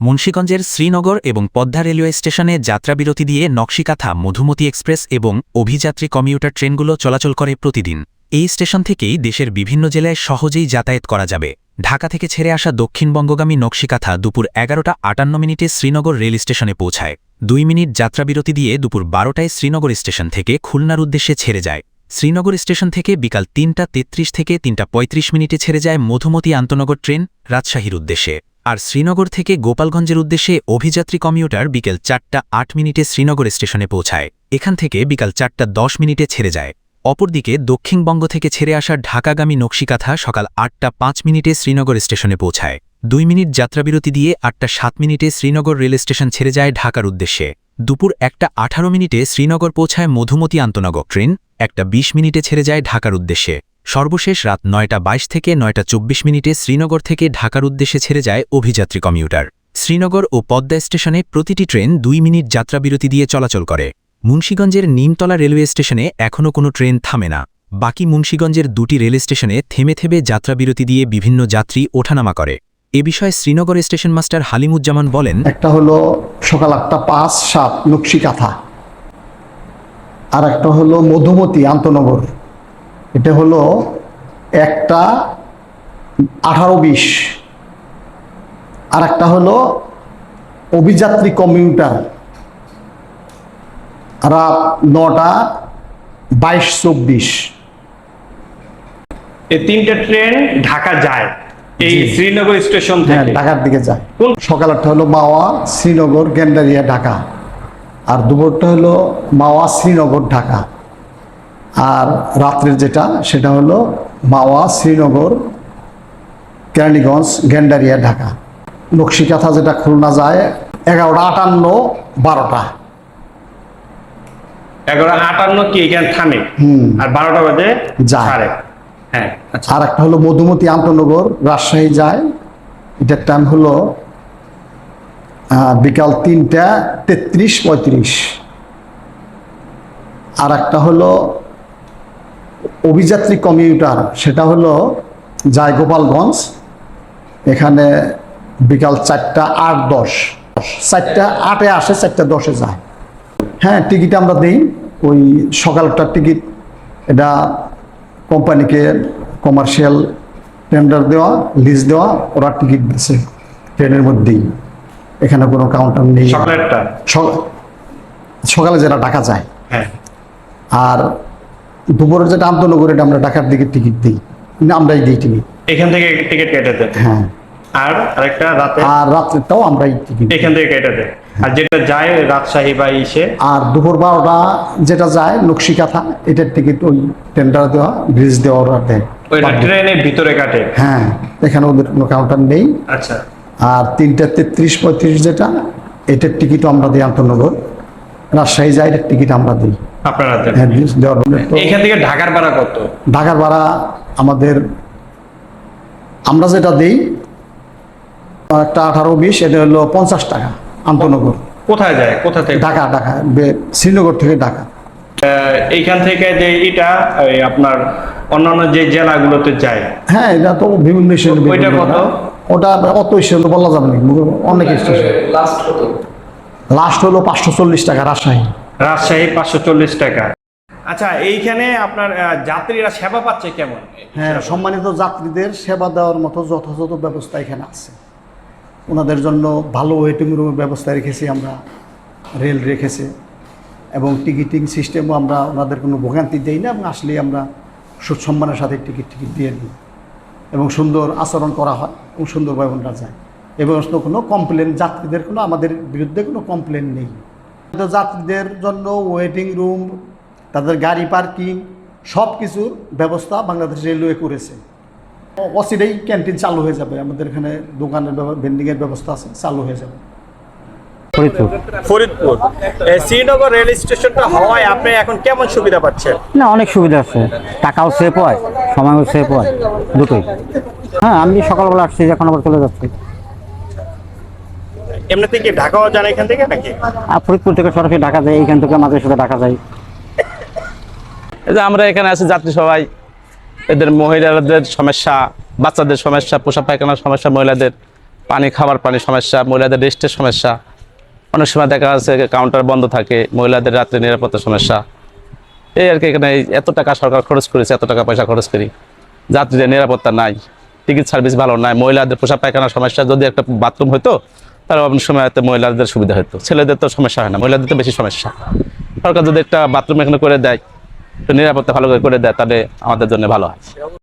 মুন্সিগঞ্জের শ্রীনগর এবং পদ্মা রেলওয়ে স্টেশনে যাত্রাবিরতি দিয়ে নকশিকাথা মধুমতি এক্সপ্রেস এবং অভিযাত্রী কমিউটার ট্রেনগুলো চলাচল করে প্রতিদিন। এই স্টেশন থেকেই দেশের বিভিন্ন জেলায় সহজেই যাতায়াত করা যাবে। ঢাকা থেকে ছেড়ে আসা দক্ষিণবঙ্গগামী নকশিকাথা দুপুর 11:58 শ্রীনগর রেল স্টেশনে পৌঁছায়। 2 মিনিট যাত্রাবিরতি দিয়ে দুপুর 12টায় শ্রীনগর স্টেশন থেকে খুলনার উদ্দেশ্যে ছেড়ে যায়। শ্রীনগর স্টেশন থেকে বিকাল 3:33 থেকে 3:35 ছেড়ে যায় মধুমতি আন্তনগর ট্রেন রাজশাহীর উদ্দেশ্যে। আর শ্রীনগর থেকে গোপালগঞ্জের উদ্দেশ্যে অভিযাত্রী কমিউটার বিকেল 4:08 শ্রীনগর স্টেশনে পৌঁছায়। এখান থেকে বিকাল 4:10 ছেড়ে যায়। অপরদিকে দক্ষিণবঙ্গ থেকে ছেড়ে আসা ঢাকাগামী নকশিকাথা সকাল 8:05 শ্রীনগর স্টেশনে পৌঁছায়। 2 মিনিট যাত্রাবিরতি দিয়ে 8:07 শ্রীনগর রেল স্টেশন ছেড়ে যায় ঢাকার উদ্দেশ্যে। দুপুর 1:18 শ্রীনগর পৌঁছায় মধুমতি আন্তনগর ট্রেন। 1:20 ছেড়ে যায় ঢাকার উদ্দেশ্যে। সর্বশেষ রাত 9:22 থেকে 9:24 শ্রীনগর থেকে ঢাকার উদ্দেশ্যে ছেড়ে যায় অভিযাত্রী কমিউটার। শ্রীনগর ও পদ্মা স্টেশনে প্রতিটি ট্রেন 2 মিনিট যাত্রাবিরতি দিয়ে চলাচল করে। মুন্সিগঞ্জের নিমতলা রেলওয়ে স্টেশনে এখনও কোনো ট্রেন থামে না। বাকি মুন্সিগঞ্জের 2টি রেল স্টেশনে থেমে থেমে যাত্রাবিরতি দিয়ে বিভিন্ন যাত্রী ওঠানামা করে। এ বিষয়ে শ্রীনগর স্টেশন মাস্টার হালিমুজ্জামান বলেন, একটা হলো সকাল 8:05-7 নকশিকাথা, আর একটা হলো মধুমতি আন্তনগর, এটা হলো 1:18-20, আর একটা হলো অভিযাত্রী কমিউটার রাত 9:22-24। এই 3টে ট্রেন ঢাকা যায় এই শ্রীনগর স্টেশন হ্যাঁ, থেকে ঢাকার দিকে যায়। সকাল 8টা হলো মাওয়া শ্রীনগর গেন্ডারিয়া ঢাকা, আর দুপুরটা হলো মাওয়া শ্রীনগর ঢাকা, আর রাত্রের যেটা সেটা হলো মাওয়া শ্রীনগর কেরানীগঞ্জ গেন্ডারিয়া ঢাকা। নকশিকাথা যেটা খুলনা যায় 11:58-12টা। 11:58 কি এখানে থামে, আর 12টা বাজে যায়। ছাড়ে। হ্যাঁ, আচ্ছা। আর একটা হলো মধুমতি আন্তনগর রাজশাহী যায়, এটার টাইম হলো বিকাল 3:33-35। আর একটা হলো অভিযাত্রী কমিউটার, সেটা হলো যায় গোপালগঞ্জ, এখানে বিকাল 4:08-10, 4:08 আসে, 4:10 যায়। হ্যাঁ, টিকিট আমরা দিই, ওই সকালটার টিকিট, এটা কোম্পানিকে কমার্শিয়াল টেন্ডার দেওয়া, লিজ দেওয়া, ওরা টিকিট দিচ্ছে ট্রেনের মধ্যেই, এখানে কোনো কাউন্টার নেই। সকালে যেটা ঢাকা যায়, হ্যাঁ, আর দুপুরে যেটা আন্তনগর, এটা আমরা ঢাকার দিকে টিকিট দিই, আমরাই দিই টিকিট, এখান থেকে টিকিট কেটে দেন। হ্যাঁ, আর আরেকটা রাতে, আর রাত্রেরটাও আমরাই টিকিট এখান থেকে কেটে দেন। আর যেটা যায় রাজশাহী বা ইসে, আর দুপুর 12টা যেটা যায় নকশিকাথা, এটার টিকিট ওই টেন্ডার দেওয়া, ব্রিজ দেওয়া, ওরা দেয়। ওইটা ট্রেনের ভিতরে কাটে। হ্যাঁ, এখানে ওদের কোনো কাউন্টার নেই। আচ্ছা। আর 3:33-35 যেটা, এটার টিকিটও আমরা দিই আন্তনগর। রাজশাহী যায়, এটার টিকিট আমরা দিই। আপনারা দেন। হ্যাঁ, ব্রিজ দেওয়ার জন্য। তো এখান থেকে ঢাকার ভাড়া কত? ঢাকার ভাড়া আমাদের, আমরা যেটা দিই একটা 18-20, এটা হলো 50 টাকা আন্তনগর। কোথায় যায়, কোথা থেকে? ঢাকা, শ্রীনগর থেকে ঢাকা। এইখান থেকে যে এটা আপনার অন্যান্য যে জেলাগুলোতে যায়, হ্যাঁ, এটা তো বিভিন্ন স্টেশন। ওইটা কত? ওটা অত স্টেশন বলা যাবে না, অনেক স্টেশন। লাস্ট হলো 540 টাকা রাজশাহী। রাজশাহী 540 টাকা। আচ্ছা, এইখানে আপনার যাত্রীরা সেবা পাচ্ছে কেমন? হ্যাঁ, সম্মানিত যাত্রীদের সেবা দেওয়ার মতো যথাযথ ব্যবস্থা এখানে আছে। ওনাদের জন্য ভালো ওয়েটিং রুমের ব্যবস্থা রেখেছি আমরা, রেল রেখেছে, এবং টিকিটিং সিস্টেমও আমরা ওনাদের কোনো ভোগান্তি দিই না, এবং আসলেই আমরা সুসম্মানের সাথে টিকিট দিয়ে দিই, এবং সুন্দর আচরণ করা হয়, এবং সুন্দরভাবে ওনারা যায়। এবং কোনো কমপ্লেন, যাত্রীদের কোনো, আমাদের বিরুদ্ধে কোনো কমপ্লেন নেই। যাত্রীদের জন্য ওয়েটিং রুম, তাদের গাড়ি পার্কিং, সব কিছুর ব্যবস্থা বাংলাদেশ রেলওয়ে করেছে। অচিরেই ক্যান্টিন চালু হয়ে যাবে, আমাদের এখানে দোকানের ভেন্ডিংয়ের ব্যবস্থা আছে, চালু হয়ে যাবে। ফরিদপুর শ্রীনগর রেল স্টেশনটা হওয়ায় আপনি এখন কেমন সুবিধা পাচ্ছেন? না, অনেক সুবিধা আছে, টাকাও সেভ হয়, সময়ও সেভ হয়, দুটোই। হ্যাঁ, আমি সকালবেলা আসছি, এখন আবার চলে যাচ্ছি। এমনিতে কি ঢাকাও যান এখান থেকে নাকি? ফরিদপুর থেকে সরাসরি ঢাকা যায়, এইখান থেকে মাঝে সাথে ঢাকা যায়। এই যে আমরা এখানে আছি যাত্রী সবাই, এদের মহিলাদের সমস্যা, বাচ্চাদের সমস্যা, পোশাক পায়খানার সমস্যা, মহিলাদের পানি, খাবার পানির সমস্যা, মহিলাদের রেস্টের সমস্যা। অনেক সময় দেখা যাচ্ছে কাউন্টার বন্ধ থাকে, মহিলাদের রাত্রে নিরাপত্তার সমস্যা। এই আর কি, এখানে এত টাকা সরকার খরচ করেছে, এত টাকা পয়সা খরচ করি, যাত্রীদের নিরাপত্তা নাই, টিকিট সার্ভিস ভালো নাই, মহিলাদের পোশাক পায়খানার সমস্যা। যদি একটা বাথরুম হতো তাহলে অনেক সময় মহিলাদের সুবিধা হতো, ছেলেদের তো সমস্যা হয় না, মহিলাদের তো বেশি সমস্যা। সরকার যদি একটা বাথরুম এখানে করে দেয়, একটু নিরাপত্তা ভালো করে দেয়, তাহলে আমাদের জন্য ভালো হয়।